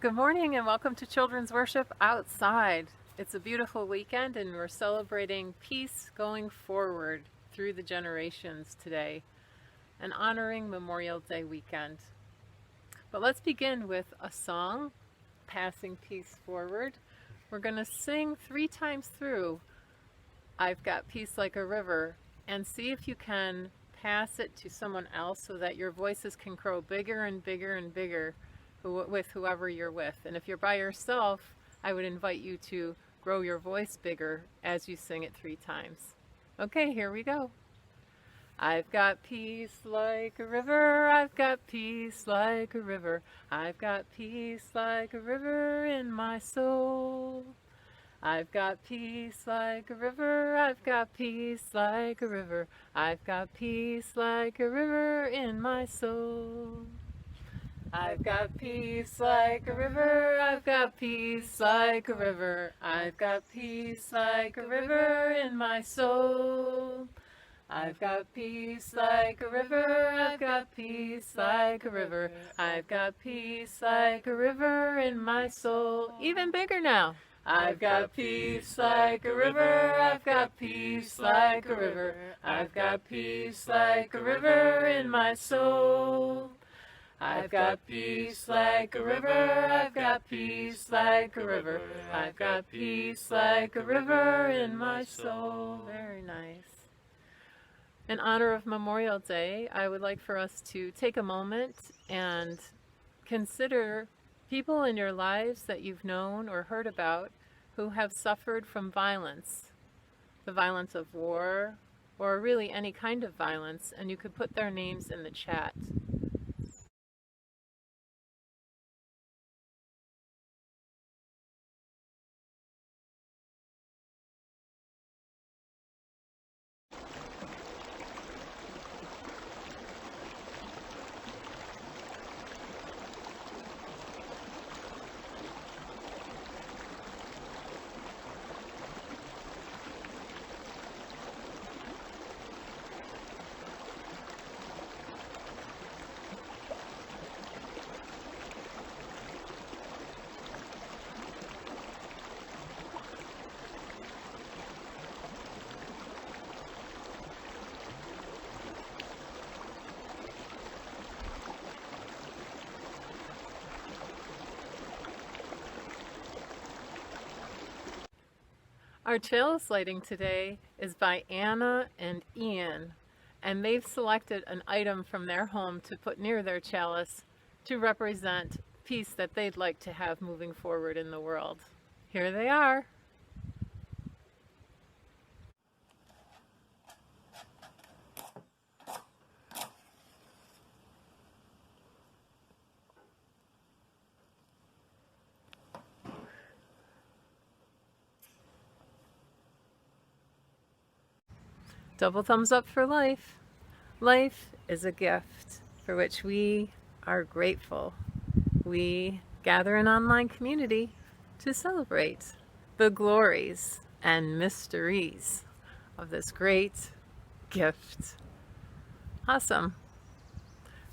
Good morning and welcome to Children's Worship Outside. It's a beautiful weekend and we're celebrating peace going forward through the generations today and honoring Memorial Day weekend. But let's begin with a song, Passing Peace Forward. We're going to sing 3 times through I've Got Peace Like a River and see if you can pass it to someone else so that your voices can grow bigger and bigger and bigger with whoever you're with. And if you're by yourself, I would invite you to grow your voice bigger as you sing it 3 times. Okay, here we go. I've got peace like a river, I've got peace like a river, I've got peace like a river in my soul. I've got peace like a river, I've got peace like a river, I've got peace like a river in my soul. I've got peace like a river, I've got peace like a river, I've got peace like a river in my soul. I've got peace like a river, I've got peace like a river, I've got peace like a river in my soul. Even bigger now. I've got peace like a river, I've got peace like a river, I've got peace like a river in my soul. I've got peace like a river, I've got peace like a river, I've got peace like a river in my soul. Very nice. In honor of Memorial Day, I would like for us to take a moment and consider people in your lives that you've known or heard about who have suffered from violence, the violence of war, or really any kind of violence, and you could put their names in the chat. Our chalice lighting today is by Anna and Ian, and they've selected an item from their home to put near their chalice to represent peace that they'd like to have moving forward in the world. Here they are. Double thumbs up for life. Life is a gift for which we are grateful. We gather an online community to celebrate the glories and mysteries of this great gift. Awesome.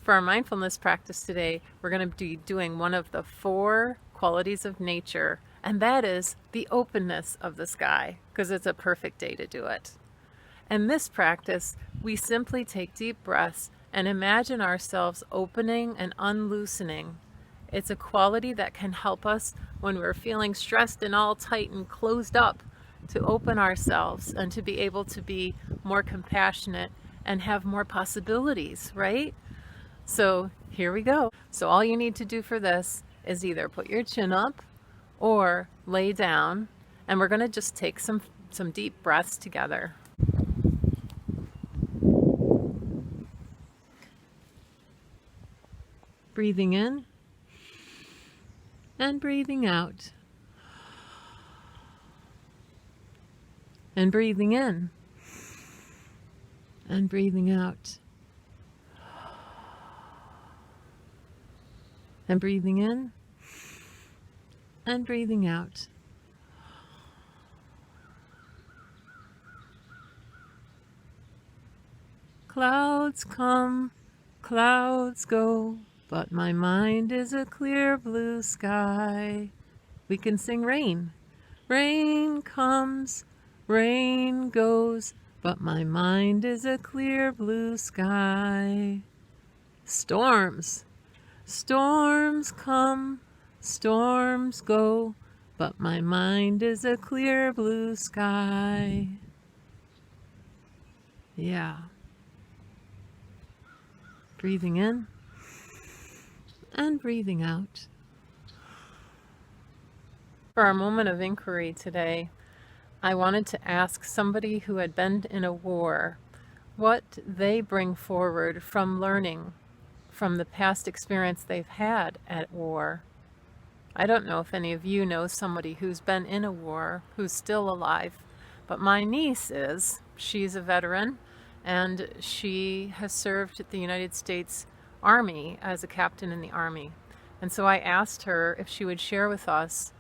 For our mindfulness practice today, we're going to be doing one of the 4 qualities of nature, and that is the openness of the sky, because it's a perfect day to do it. In this practice, we simply take deep breaths and imagine ourselves opening and unloosening. It's a quality that can help us when we're feeling stressed and all tight and closed up, to open ourselves and to be able to be more compassionate and have more possibilities, right? So here we go. So all you need to do for this is either put your chin up or lay down, and we're going to just take some deep breaths together. Breathing in and breathing out. And breathing in and breathing out. And breathing in and breathing out. Clouds come, clouds go. but my mind is a clear blue sky. We can sing rain. Rain comes, rain goes, but my mind is a clear blue sky. Storms. Storms come, storms go, but my mind is a clear blue sky. Yeah. Breathing in and breathing out. For our moment of inquiry today, I wanted to ask somebody who had been in a war what they bring forward from learning from the past experience they've had at war. I don't know if any of you know somebody who's been in a war, who's still alive, but my niece is. She's a veteran, and she has served at the United States Army as a captain in the Army. And so I asked her if she would share with us,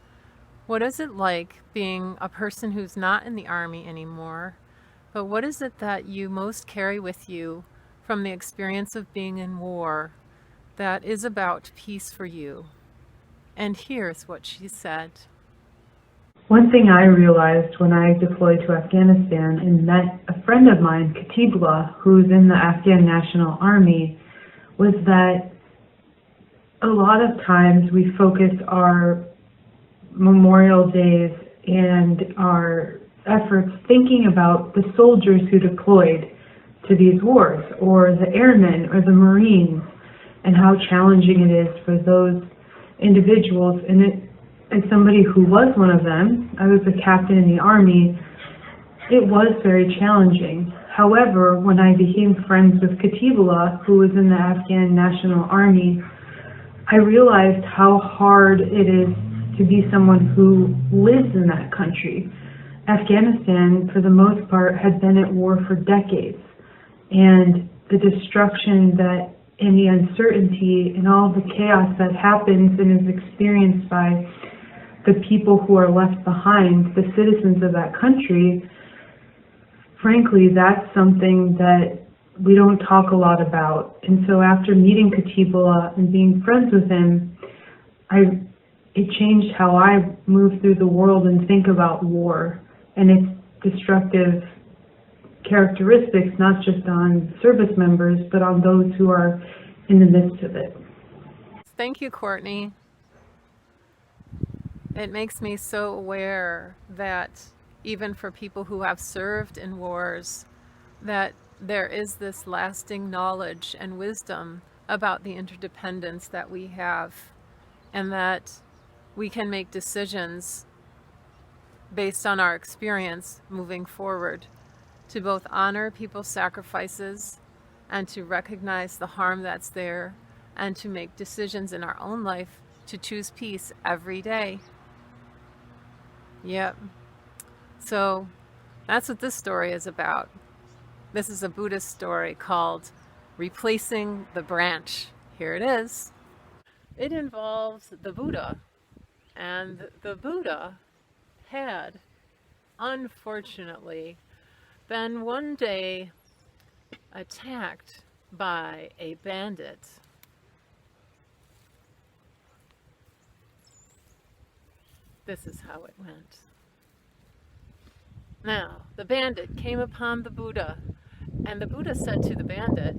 what is it like being a person who's not in the Army anymore, but what is it that you most carry with you from the experience of being in war that is about peace for you? And here's what she said. One thing I realized when I deployed to Afghanistan and met a friend of mine, Katibullah, who's in the Afghan National Army, was that a lot of times we focus our Memorial Days and our efforts thinking about the soldiers who deployed to these wars, or the airmen or the Marines, and how challenging it is for those individuals. And as somebody who was one of them, I was a captain in the Army, it was very challenging. However, when I became friends with Katibullah, who was in the Afghan National Army, I realized how hard it is to be someone who lives in that country. Afghanistan, for the most part, had been at war for decades, and the destruction that and the uncertainty and all the chaos that happens and is experienced by the people who are left behind, the citizens of that country, frankly, that's something that we don't talk a lot about. And so after meeting Katibullah and being friends with him, it changed how I move through the world and think about war and its destructive characteristics, not just on service members, but on those who are in the midst of it. Thank you, Courtney. It makes me so aware that even for people who have served in wars, that there is this lasting knowledge and wisdom about the interdependence that we have, and that we can make decisions based on our experience moving forward to both honor people's sacrifices and to recognize the harm that's there, and to make decisions in our own life to choose peace every day. Yep. So that's what this story is about. This is a Buddhist story called Replacing the Branch. Here it is. It involves the Buddha. And the Buddha had, unfortunately, been one day attacked by a bandit. This is how it went. Now, the bandit came upon the Buddha, and the Buddha said to the bandit,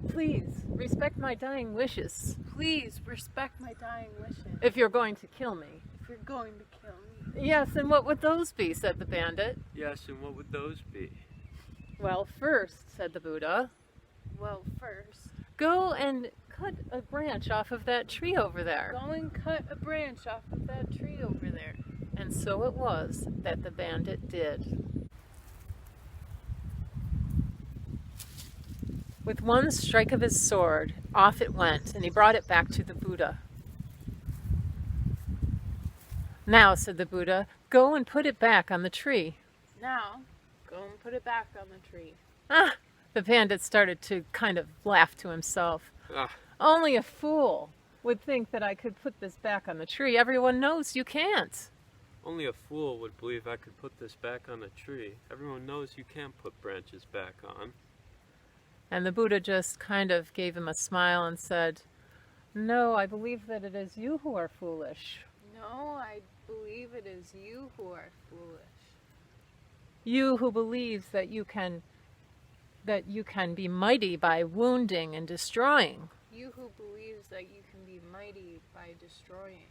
"Please, respect my dying wishes. Please respect my dying wishes. If you're going to kill me." If you're going to kill me. "Yes, and what would those be?" said the bandit. Yes, and what would those be? "Well, first," said the Buddha, Well, first, "go and cut a branch off of that tree over there." go and cut a branch off of that tree over there. And so it was that the bandit did. With one strike of his sword, off it went, and he brought it back to the Buddha. "Now," said the Buddha, "go and put it back on the tree." Now, go and put it back on the tree. Ah! The bandit started to kind of laugh to himself. "Only a fool would think that I could put this back on the tree. Everyone knows you can't." Only a fool would believe I could put this back on a tree. Everyone knows you can't put branches back on. And the Buddha just kind of gave him a smile and said, "No, I believe that it is you who are foolish. No, I believe it is you who are foolish. You who believes that you can be mighty by wounding and destroying. You who believes that you can be mighty by destroying.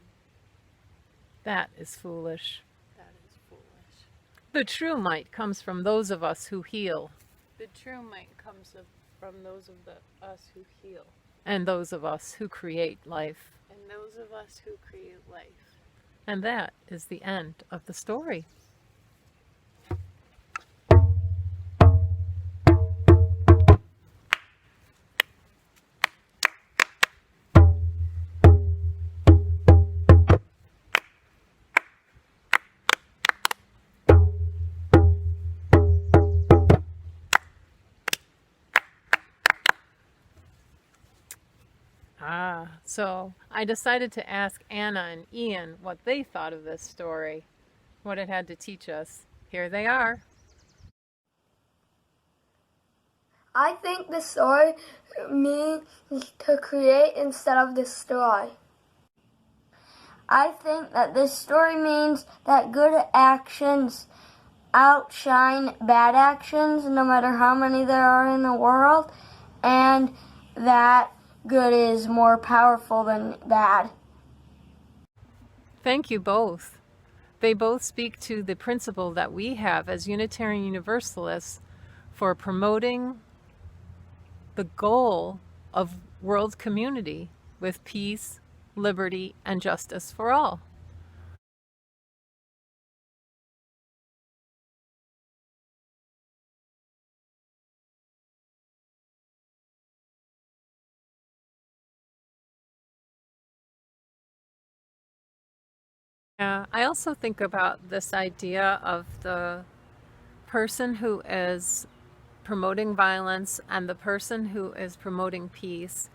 That is foolish. That is foolish. The true might comes from those of us who heal, The true might comes from those of us who heal, and those of us who create life." and those of us who create life. And that is the end of the story. So I decided to ask Anna and Ian what they thought of this story, what it had to teach us. Here they are. I think the story means to create instead of destroy. I think that this story means that good actions outshine bad actions, no matter how many there are in the world, and that good is more powerful than bad. Thank you both. They both speak to the principle that we have as Unitarian Universalists for promoting the goal of world community with peace, liberty, and justice for all. Yeah, I also think about this idea of the person who is promoting violence and the person who is promoting peace,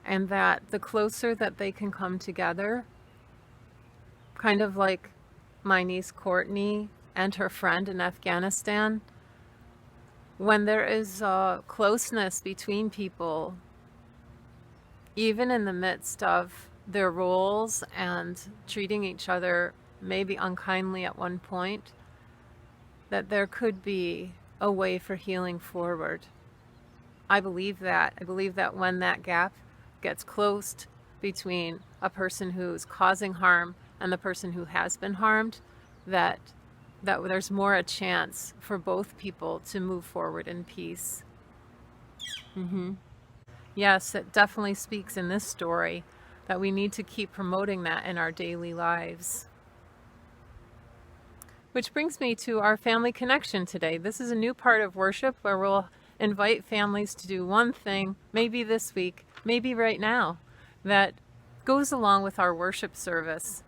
and that the closer that they can come together, kind of like my niece Courtney and her friend in Afghanistan, when there is a closeness between people, even in the midst of their roles and treating each other maybe unkindly at one point, that there could be a way for healing forward. I believe that. I believe that when that gap gets closed between a person who's causing harm and the person who has been harmed, that there's more a chance for both people to move forward in peace. Yes, it definitely speaks in this story that we need to keep promoting that in our daily lives. Which brings me to our family connection today. This is a new part of worship where we'll invite families to do one thing, maybe this week, maybe right now, that goes along with our worship service.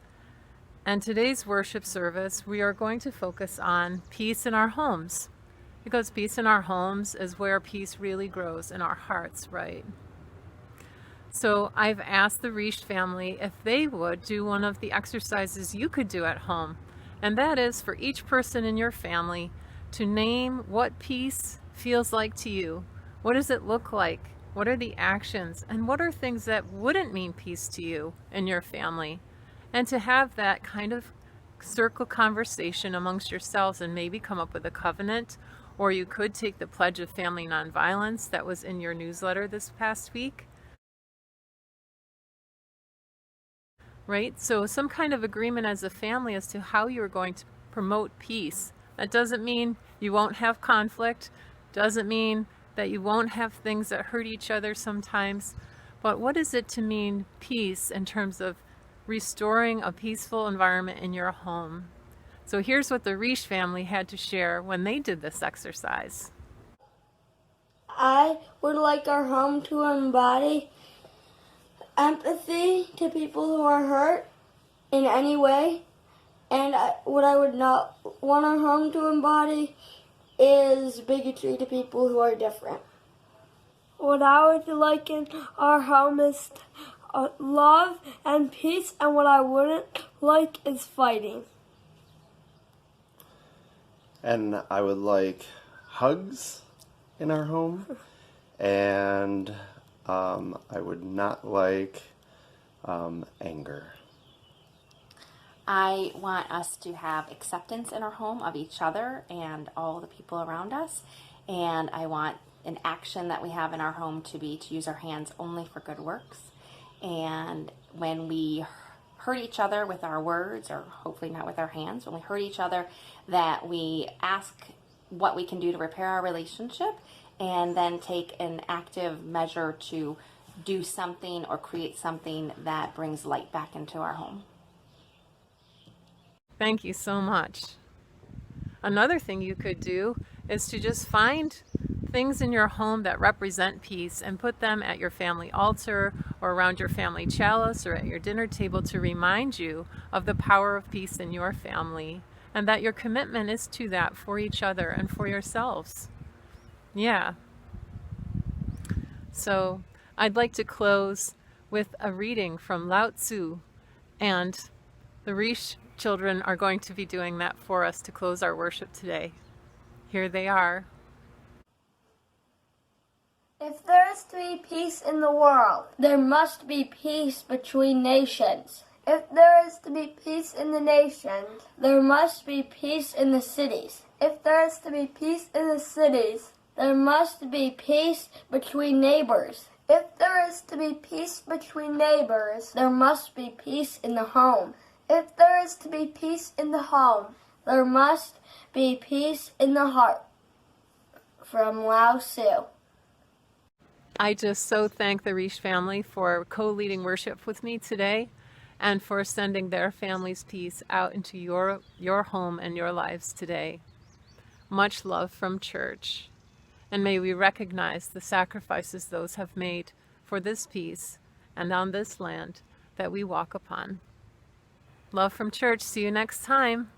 And today's worship service, we are going to focus on peace in our homes, because peace in our homes is where peace really grows in our hearts, right? So I've asked the Reish family if they would do one of the exercises you could do at home. And that is for each person in your family to name what peace feels like to you. What does it look like? What are the actions? And what are things that wouldn't mean peace to you in your family? And to have that kind of circle conversation amongst yourselves and maybe come up with a covenant. Or you could take the Pledge of Family Nonviolence that was in your newsletter this past week. Right? So some kind of agreement as a family as to how you're going to promote peace. That doesn't mean you won't have conflict, doesn't mean that you won't have things that hurt each other sometimes, but what is it to mean peace in terms of restoring a peaceful environment in your home? So here's what the Reish family had to share when they did this exercise. I would like our home to embody empathy to people who are hurt in any way, and what I would not want our home to embody is bigotry to people who are different. What I would like in our home is love and peace, and what I wouldn't like is fighting. And I would like hugs in our home, and I would not like anger. I want us to have acceptance in our home of each other and all the people around us. And I want an action that we have in our home to be to use our hands only for good works. And when we hurt each other with our words, or hopefully not with our hands, when we hurt each other, that we ask what we can do to repair our relationship and then take an active measure to do something or create something that brings light back into our home. Thank you so much. Another thing you could do is to just find things in your home that represent peace and put them at your family altar or around your family chalice or at your dinner table to remind you of the power of peace in your family and that your commitment is to that for each other and for yourselves. Yeah. So I'd like to close with a reading from Lao Tzu, and the Rish children are going to be doing that for us to close our worship today. Here they are. If there is to be peace in the world, there must be peace between nations. If there is to be peace in the nations, there must be peace in the cities. If there is to be peace in the cities, there must be peace between neighbors. If there is to be peace between neighbors, there must be peace in the home. If there is to be peace in the home, there must be peace in the heart. From Lao Tzu. I just so thank the Rish family for co-leading worship with me today and for sending their family's peace out into your home and your lives today. Much love from church. And may we recognize the sacrifices those have made for this peace and on this land that we walk upon. Love from church. See you next time.